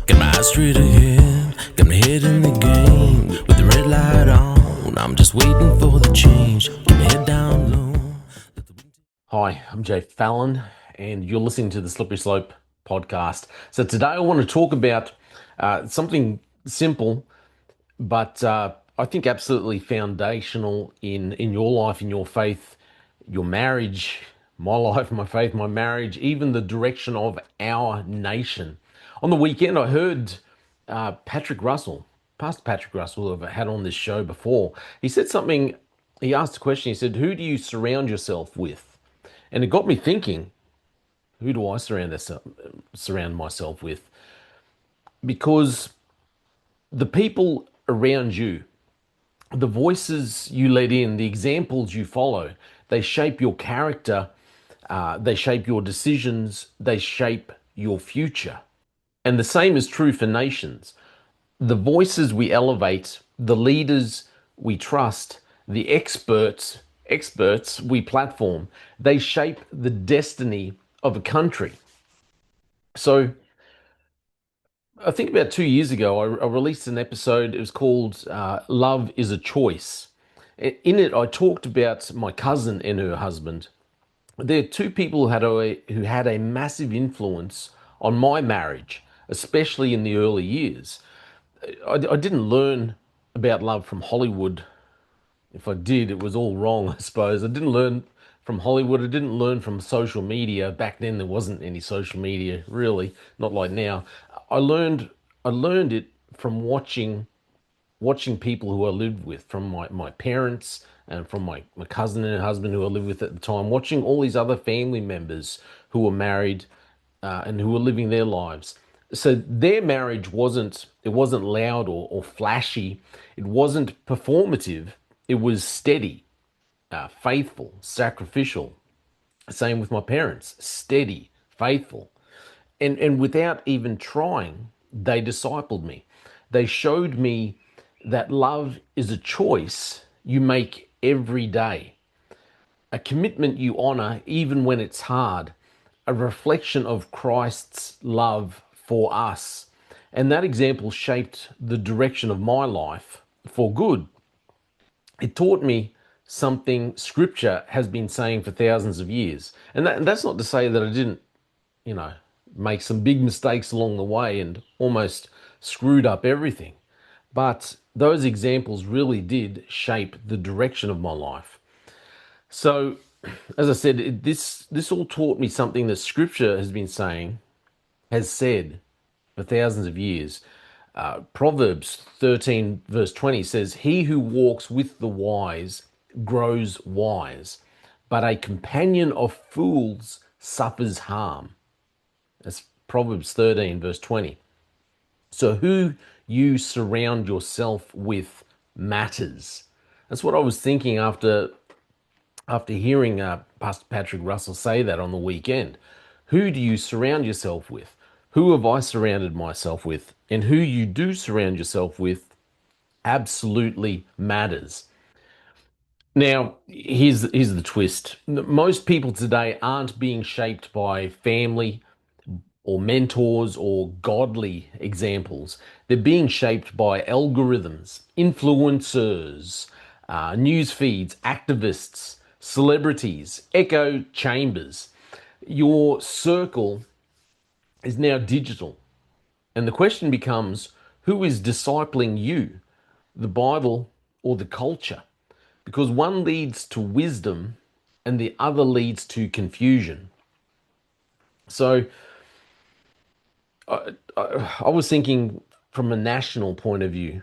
Got my eyes straight ahead, got my head in the game. With the red light on, I'm just waiting for the change. Keep my head down low. Hi, I'm Jay Fallon, and you're listening to the Slippery Slope podcast. So today I want to talk about something simple, but I think absolutely foundational in your life, in your faith, your marriage, my life, my faith, my marriage, even the direction of our nation. On the weekend, I heard Patrick Russell, Pastor Patrick Russell, who I've had on this show before. He said something. He asked a question. He said, "Who do you surround yourself with?" And it got me thinking, who do I surround myself with? Because the people around you, the voices you let in, the examples you follow, they shape your character, they shape your decisions, they shape your future. And the same is true for nations. The voices we elevate, the leaders we trust, the experts we platform, they shape the destiny of a country. So I think about 2 years ago, I released an episode. It was called Love is a Choice. In it, I talked about my cousin and her husband. They're two people who had a massive influence on my marriage, especially in the early years. I didn't learn about love from Hollywood. If I did, it was all wrong, I suppose. I didn't learn from Hollywood. I didn't learn from social media. Back then, there wasn't any social media, really, not like now. I learned I learned it from watching people who I lived with, from my parents and from my cousin and her husband who I lived with at the time, watching all these other family members who were married and who were living their lives. So their marriage wasn't loud or flashy. It wasn't performative. It was steady, faithful, sacrificial. Same with my parents, steady, faithful. And without even trying, they discipled me. They showed me that love is a choice you make every day, a commitment you honor even when it's hard, a reflection of Christ's love for us. And that example shaped the direction of my life for good. It taught me something Scripture has been saying for thousands of years. And that's not to say that I didn't, you know, make some big mistakes along the way and almost screwed up everything. But those examples really did shape the direction of my life. So, as I said, this all taught me something that Scripture has said for thousands of years. Proverbs 13, verse 20 says, "He who walks with the wise grows wise, but a companion of fools suffers harm." That's Proverbs 13, verse 20. So, who you surround yourself with matters. That's what I was thinking after hearing Pastor Patrick Russell say that on the weekend. Who do you surround yourself with? Who have I surrounded myself with? And who you do surround yourself with absolutely matters. Now, here's the twist. Most people today aren't being shaped by family or mentors or godly examples. They're being shaped by algorithms, influencers, news feeds, activists, celebrities, echo chambers. Your circle is now digital. And the question becomes, who is discipling you, the Bible or the culture? Because one leads to wisdom and the other leads to confusion. So I was thinking from a national point of view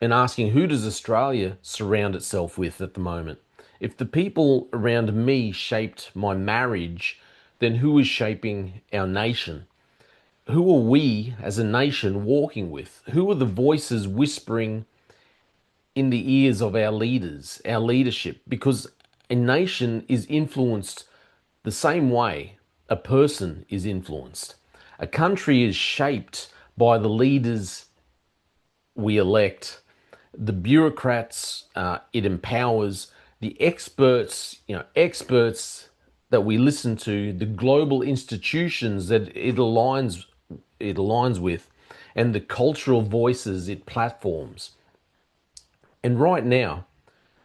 and asking, who does Australia surround itself with at the moment? If the people around me shaped my marriage, then who is shaping our nation? Who are we as a nation walking with? Who are the voices whispering in the ears of our leaders, our leadership? Because a nation is influenced the same way a person is influenced. A country is shaped by the leaders we elect, the bureaucrats it empowers, the experts that we listen to, the global institutions that it aligns with. and the cultural voices it platforms. And right now,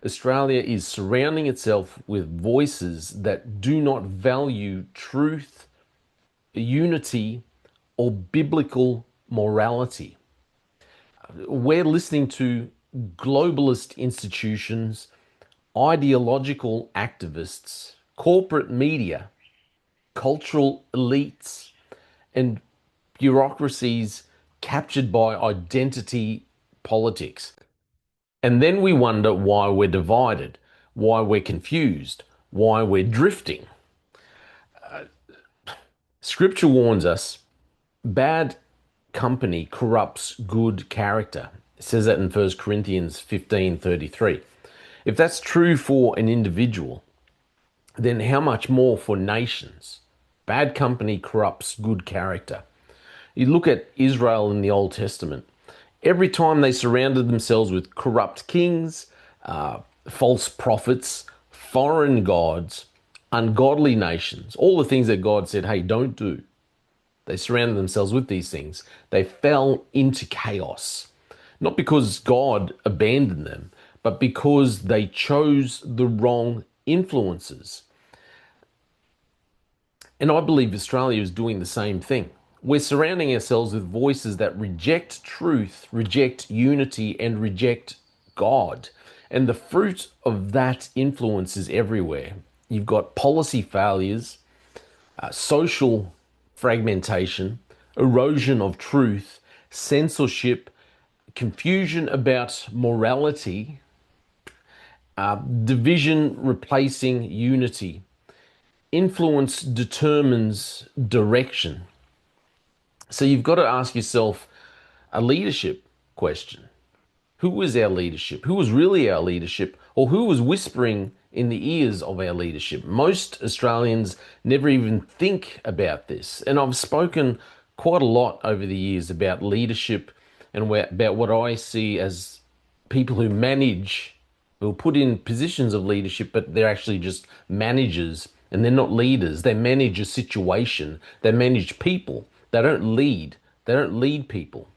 Australia is surrounding itself with voices that do not value truth, unity, or biblical morality. We're listening to globalist institutions, ideological activists, corporate media, cultural elites, and bureaucracies captured by identity politics. And then we wonder why we're divided, why we're confused, why we're drifting. Scripture warns us bad company corrupts good character. It says that in 1 Corinthians 15:33. If that's true for an individual, then how much more for nations? Bad company corrupts good character. You look at Israel in the Old Testament, every time they surrounded themselves with corrupt kings, false prophets, foreign gods, ungodly nations, all the things that God said, hey, don't do. They surrounded themselves with these things. They fell into chaos. Not because God abandoned them, but because they chose the wrong influences. And I believe Australia is doing the same thing. We're surrounding ourselves with voices that reject truth, reject unity, and reject God. And the fruit of that influence is everywhere. You've got policy failures, social fragmentation, erosion of truth, censorship, confusion about morality, division replacing unity. Influence determines direction. So you've got to ask yourself a leadership question. Who was our leadership? Who was really our leadership? Or who was whispering in the ears of our leadership? Most Australians never even think about this. And I've spoken quite a lot over the years about leadership and about what I see as people who manage, who are put in positions of leadership, but they're actually just managers and they're not leaders. They manage a situation, they manage people. They don't lead. They don't lead people.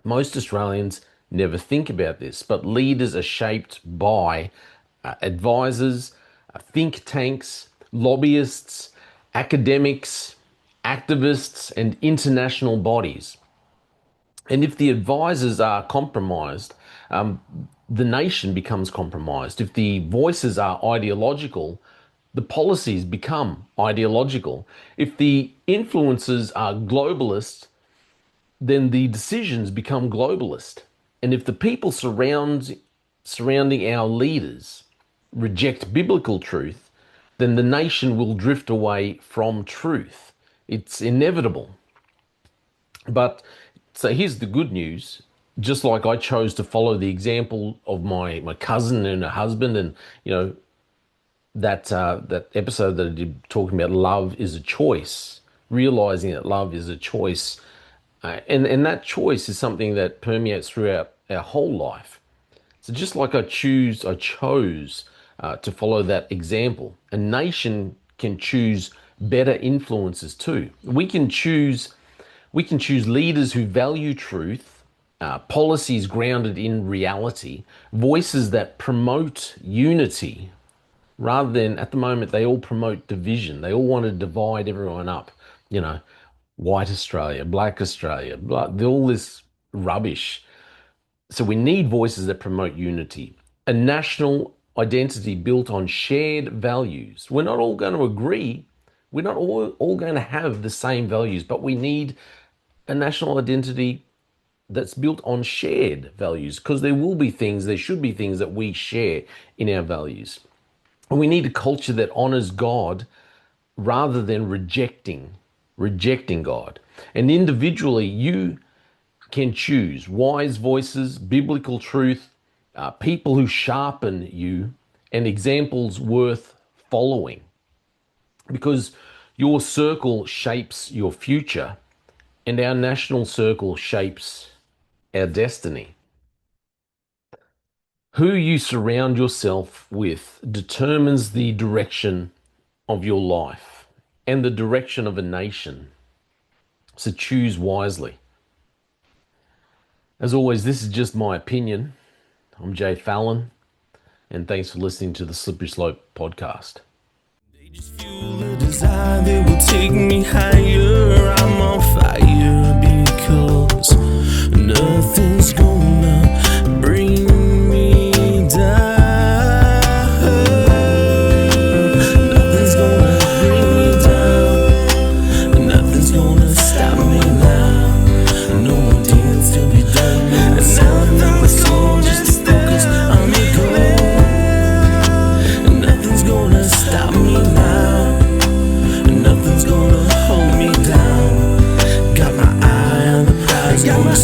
Most Australians never think about this, but leaders are shaped by advisors, think tanks, lobbyists, academics, activists, and international bodies. And if the advisors are compromised, the nation becomes compromised. If the voices are ideological, the policies become ideological. If the influences are globalist, then the decisions become globalist. And if the people surrounding our leaders reject biblical truth, then the nation will drift away from truth. It's inevitable. But so here's the good news. Just like I chose to follow the example of my cousin and her husband, and that episode that I did talking about love is a choice, realizing that love is a choice, and that choice is something that permeates throughout our whole life. So just like I chose to follow that example, a nation can choose better influences too. We can choose leaders who value truth, policies grounded in reality, voices that promote unity, rather than at the moment they all promote division. They all want to divide everyone up. You know, white Australia, black Australia, all this rubbish. So we need voices that promote unity, a national identity built on shared values. We're not all going to agree. We're not all going to have the same values, but we need a national identity that's built on shared values, because there should be things that we share in our values. And we need a culture that honors God rather than rejecting God. And individually, you can choose wise voices, biblical truth, people who sharpen you, and examples worth following. Because your circle shapes your future, and our national circle shapes our destiny. Who you surround yourself with determines the direction of your life and the direction of a nation. So choose wisely. As always, this is just my opinion. I'm Jay Fallon, and thanks for listening to the Slippery Slope podcast. They just fuel the desire that will take me higher. I'm on fire because nothing's gonna bring me down. Nothing's gonna bring me down. Nothing's gonna stop me now. No more deals to be done. Nothing's gonna just focus on the goal. Nothing's gonna stop me now. Nothing's gonna hold me down. Got my eye on the prize. Gonna